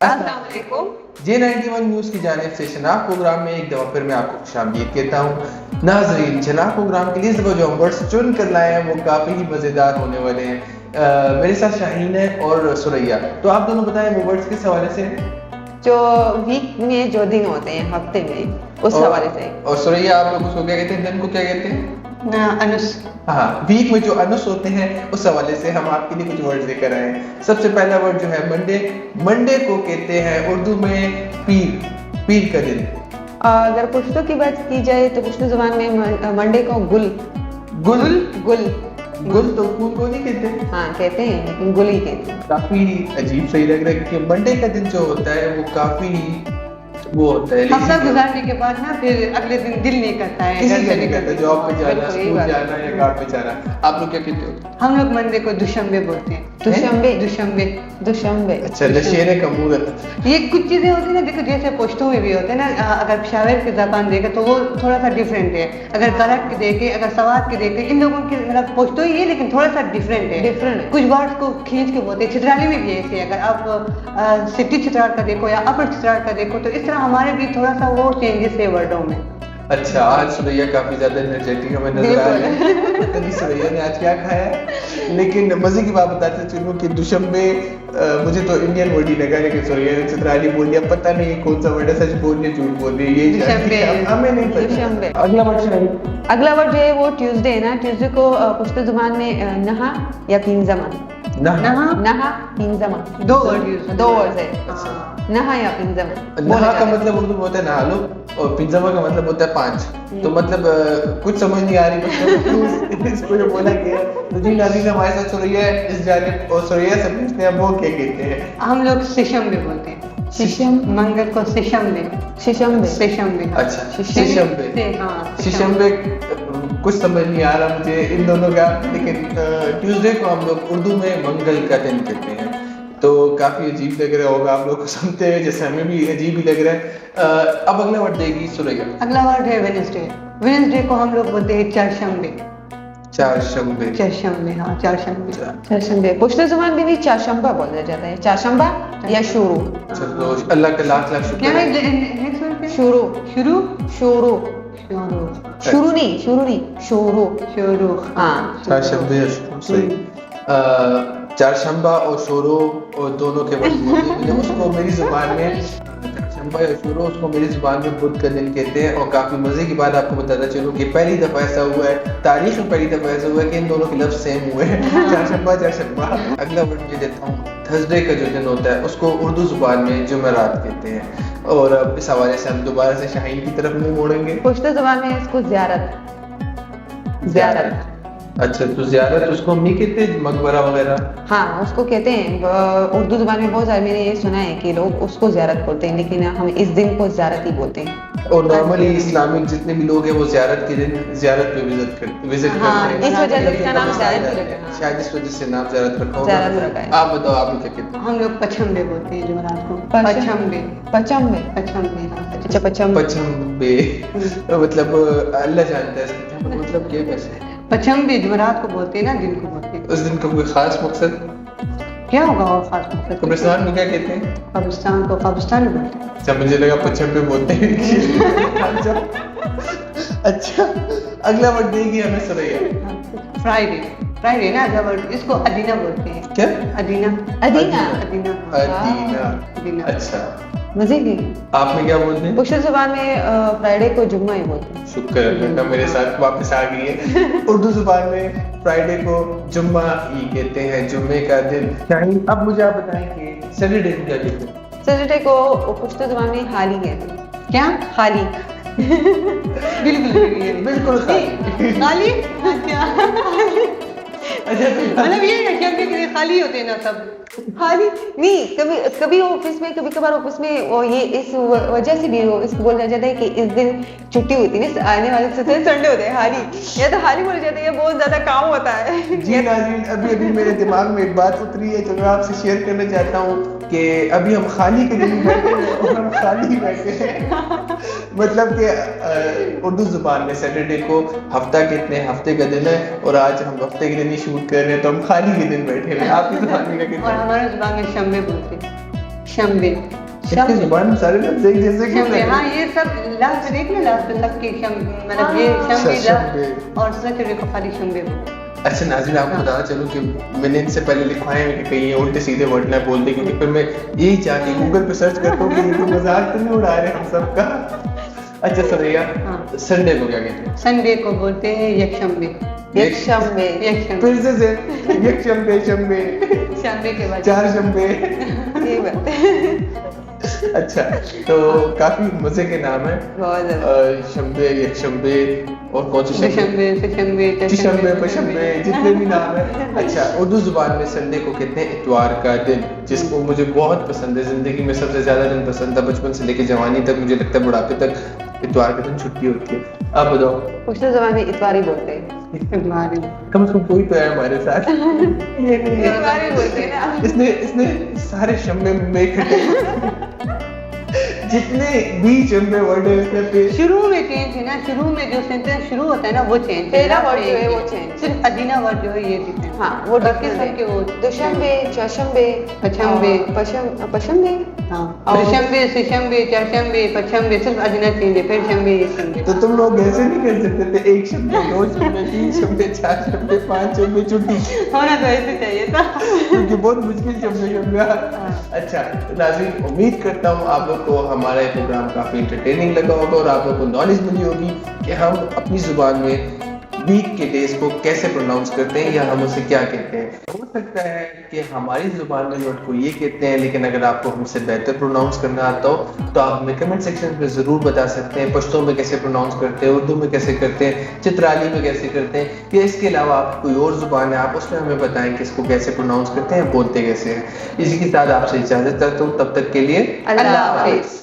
अस्सलाम वालेकुम। J91 news की जानिब से शनाख्त प्रोग्राम में एक दफ़ा फिर मैं आपको खुशामदीद कहता हूँ। नाज़रीन, शनाख्त प्रोग्राम के लिए इस दफ़ा जो हम वर्ड्स चुन कर लाए हैं वो काफ़ी ही मज़ेदार होने वाले हैं। मेरे साथ शाहीन है और सुरैया। तो आप दोनों बताएं वो वर्ड्स किस हवाले से हैं? जो वीक में जो दिन होते हैं हफ्ते में उस हवाले से। और सुरैया, आप लोग उसको क्या कहते हैं? दिन को क्या कहते हैं? अनुस। हाँ, वीक में जो अनुस होते हैं उस हवाले से हम आपके लिए कुछ वर्ड लेकर आए हैं। सबसे पहला वर्ड जो है मंडे। मंडे को कहते हैं उर्दू में पीर, पीर का दिन। अगर पुश्तो की बात की जाए तो पुश्तो ज़बान में मंडे को गुल गुल गुल गुल तो फूल को नहीं कहते। हाँ कहते हैं, लेकिन गुल ही कहते हैं। काफी अजीब सही लग रहा है क्योंकि मंडे का दिन जो होता है वो काफी वो होता है हफ्ता गुजारने के बाद ना फिर अगले दिन दिल नहीं करता है किसी घर का से नहीं करता, निकलने जॉब पे जाना, बिल्कुल, यही स्कूल बात जाना या काम पे जाना। आप लोग क्या कहते हो? हम लोग मंडे को दुशंबे बोलते हैं। दुशंबे दुशंबे दुशंबे अच्छा, नशेरे का मुहूर्त। ये कुछ चीजें होती है ना, देखो जैसे पश्तो में भी होते हैं ना, अगर पेशावर की ज़बान देखे तो वो थोड़ा सा डिफरेंट है। अगर करक की देखे, अगर सवात की देखे, इन लोगों की मतलब पश्तो ही है लेकिन थोड़ा सा डिफरेंट है। डिफरेंट कुछ वर्ड्स को खींच के बोलते हैं। चित्राली में भी ऐसे है, अगर आप सिटी चित्राल का देखो या अपर चित्राल का देखो तो इस तरह हमारे भी थोड़ा सा वो चेंजेस है वर्डों में। अच्छा, आज सुरैया काफी ज्यादा एनर्जेटिक हमें नजर आ रही है। पता नहीं सुरैया ने आज क्या खाया है। लेकिन मजे की बात बताते चलूं कि दुशंबे मुझे तो इंडियन वर्ड ही लगा, लेकिन सुरैया ने चित्राली बोल दिया। पता नहीं कौन सा वर्ड है, सच बोल रही झूठ बोल रही है, ये दुशंबे। हमें नहीं दुशंबे। पता। अगला वर्ड शायद अगला वर्ड जो है वो ट्यूसडे है ना। ट्यूसडे को पुश्तो ज़बान में नहा या पिंजमा नहा पिंजमा दो वर्ड यूज दो वर्ड है। नहा या पिंजमा नहा का मतलब उर्दू में होता है नहा लो और पिंजमा का मतलब होता है पांच। तो मतलब कुछ समझ नहीं आ रही मतलब इसको जो बोला गया। तो जी नाज़रीन, हमारे साथ सुरैया है इस जानिब और सुरैया से पूछते हैं वो क्या कहते हैं। हम लोग शिशम में बोलते हैं। शिशम मंगल को शिशम में शिशंबे शिशम में। अच्छा, शीशम हाँ शीशम पे कुछ समझ नहीं आ रहा मुझे इन दोनों का। लेकिन ट्यूसडे को हम लोग उर्दू में मंगल का दिन कहते हैं। तो काफी अजीब लग रहा होगा आप लोग को सुनते हैं, जैसे हमें भी अजीब ही लग रहा है। अब अगला वर्ड देगी सुरैया। अगला वर्ड है वेडनेसडे। वेडनेसडे को हम लोग बोलते हैं चारशंबे। चारशंबे। चारशंबे, हाँ चारशंबे। चारशंबे पुश्तो ज़बान में भी चारशंबा बोला जाता है। चारशंबा या शुरू। चलो, अल्लाह का लाख लाख क्या शुक्र है है। Next word? शुरू शुरू शुरू शुरू शुरू नहीं शुरू। शुरू। हाँ चारशंबे सही। चारशंबा और शोरो और दोनों के वर्ड मुझे उसको मेरी जुबान में चारशंबा या शोरो उसको मेरी जुबान में बुध का दिन कहते हैं। और काफी मजे की बात आपको बताना चलूं कि पहली दफा ऐसा हुआ है, तारीख में पहली दफा ऐसा हुआ है कि इन दोनों के लफ्ज सेम हुए हैं। चारशंबा चारशंबा। अगला वर्ड मैं देता हूँ थर्सडे का जो दिन होता है उसको उर्दू जुबान में जुमेरात कहते हैं। और अब इस हवाले से हम दोबारा से शाहीन की तरफ मुंह मोड़ेंगे। पुश्तो ज़बान में इसको ज़ियारत। अच्छा, तो ज़ियारत उसको हम नहीं कहते मकबरा वगैरह? हाँ उसको कहते हैं। उर्दू ज़बान में बहुत सारे मैंने ये सुना है कि लोग उसको ज़ियारत बोलते हैं, लेकिन हम इस दिन को ज़ियारत ही बोलते हैं। और नॉर्मली इस्लामिक जितने भी लोग हैं वो ज़ियारत के दिन ज़ियारत पे विजिट हाँ, करते हैं। इस वजह से इसका नाम ज़ियारत ही रखा है। शायद इस वजह से नाम ज़ियारत रखा ज़ियारत होगा। रखा है। आप बताओ, आप लोग क्या कहते हैं? हम लोग पचमबे बोलते हैं जुमेरात को। पचमबे। पचमबे। पचमबे हाँ, अच्छा पचमबे। पचमबे मतलब अल्लाह जानता है इसका मतलब क्या है वैसे। पचमबे जुमेरात को बोलते हैं ना, दिन को बोलते हैं। उस दिन का कोई खास मकसद? क्या होगा और खास मकसद? कब्रिस्तान में क्या कहते हैं? कब्रिस्तान को कब्रिस्तान में बोलते हैं। अच्छा, मुझे लगा पचमबे बोलते हैं। अच्छा, अगला वर्ड देगी हमें सुरैया। फ्राइडे। फ्राइडे ना अगला वर्ड, इसको अदीना बोलते हैं। क्या? अदीना। अदीना अदीना। अदीना। अच्छा, मजे की। आपने क्या बोलते हैं? पुश्तो ज़बान में फ्राइडे को जुम्मा ही बोलते हैं। शुक्र अल्लाह का मेरे साथ वापस आ गई है। उर्दू जुबान में फ्राइडे को जुम्मा ही कहते हैं, जुम्मे का दिन। शाहीन, अब मुझे आप बताएं कि सैटरडे को क्या कहते हैं? सैटरडे को पुश्तो ज़बान में हाली कहते हैं। क्या? हाली। बिल्कुल बिल्कुल खाली। खाली। अच्छा, मतलब ये है कि आपके खाली होते हैं ना सब। हाली नहीं, कभी कभी ऑफिस में, कभी कभार ऑफिस में वो ये इस वजह से भी वो इसको बोला जाता है कि इस दिन छुट्टी होती है ना, आने वाले संडे होते हैं हाली, या तो हाली बोला जाता है या बहुत ज्यादा काम होता है। जी नाज़रीन, अभी अभी मेरे दिमाग में एक बात उतरी है जो मैं आपसे शेयर करना चाहता हूँ कि अभी हम खाली के दिन बैठे हैं और हम खाली ही बैठे हैं। मतलब कि उर्दू जुबान में सैटरडे को हफ्ता कहते हैं, हफ्ते का दिन है। और आज हम हफ्ते के दिन ही शूट कर रहे हैं तो हम खाली के दिन बैठे हैं। आपकी जुबान में क्या कहते और हैं? हमारे जुबान में शम्बे बोलते हैं। शम्बे इसकी जुबान में सारे लफ्ज एक जैसे क्यों शम्बे लग रहे हाँ हैं? ये सब लास्ट देख ना लास्ट में सबकी मतलब ये शम्बे शम्बे। और सच को खाली शम्बे बोलते हैं। अच्छा नाज़रीन आपको बताना चलूं कि मैंने इनसे पहले लिखवाए हैं कि कहीं ये उल्टे सीधे वर्ड ना बोल दे क्योंकि फिर मैं यही चाह के गूगल पे सर्च करता हूँ कि ये कोई मजाक तो नहीं उड़ा रहे हम सबका। अच्छा सरैया हाँ। संडे को क्या कहते हैं? संडे को बोलते हैं यकशंबे यकशंबे यकशंबे फिर से एक शंबे शंबे शम्बे के बाद 4 शंबे। ये बात है। अच्छा तो काफी मजे के नाम है बहुत ज्यादा। शंबे एक शंबे और कौन से शंबे शम्बे चिशंबे पशंबे जितने भी नाम है। अच्छा उर्दू जुबान में संडे को कहते हैं इतवार का दिन जिसको मुझे बहुत पसंद है। जिंदगी में सबसे ज्यादा दिन पसंद था बचपन से लेके जवानी तक मुझे लगता है बुढ़ापे तक इतवार का दिन छुट्टी होती है। आप बताओ पिछले जमाने में इतवार ही बोलते हैं। कम से कम कोई तो है हमारे साथ। इतवार ही बोलते हैं ना। इसने सारे शम्बे में इकट्ठे जितने भी शम्बे वर्ड है उसने पे शुरू में चेंज है ना शुरू में जो सेंटेंस शुरू होता है ना वो चेंज पहला word जो है वो change है। सिर्फ अजीना वर्ड जो है ये different है। हाँ वो बाकी different सबके वो है। दुशंबे चशंबे पचंबे। पशंबे हाँ और- शम्बे सिशंबे चरशंबे पचंबे सिर्फ अजीना चेंज है फिर शम्बे ये शम्बे तो तुम लोग ऐसे नहीं कर सकते थे 1 शंबे 2 शंबे 3 शंबे 4 शंबे 5 शंबे छुट्टी होना तो ऐसे चाहिए था। क्योंकि बहुत मुश्किल शब्द शब्द। अच्छा नाज़रीन उम्मीद करता हूँ आप लोग को हमारा ये प्रोग्राम काफी इंटरटेनिंग लगा होगा और आप लोग को नॉलेज मिली होगी कि हम अपनी जुबान में वीक के डेज को कैसे प्रोनाउंस करते हैं या हम उसे क्या कहते हैं। हो सकता है कि हमारी जुबान में वर्ड को ये कहते हैं लेकिन अगर आपको हमसे बेहतर प्रोनाउंस करना आता हो तो आप हमें कमेंट सेक्शन में ज़रूर बता सकते हैं। पश्तो में कैसे प्रोनाउंस करते हैं, उर्दू में कैसे करते हैं, चित्राली में कैसे करते हैं या इसके अलावा आप कोई और जुबान है आप उसमें हमें बताएं कि इसको कैसे प्रोनाउंस करते हैं, बोलते कैसे हैं। इसी के साथ आपसे इजाज़त चाहता हूँ तब तक के लिए अल्लाह हाफिज़।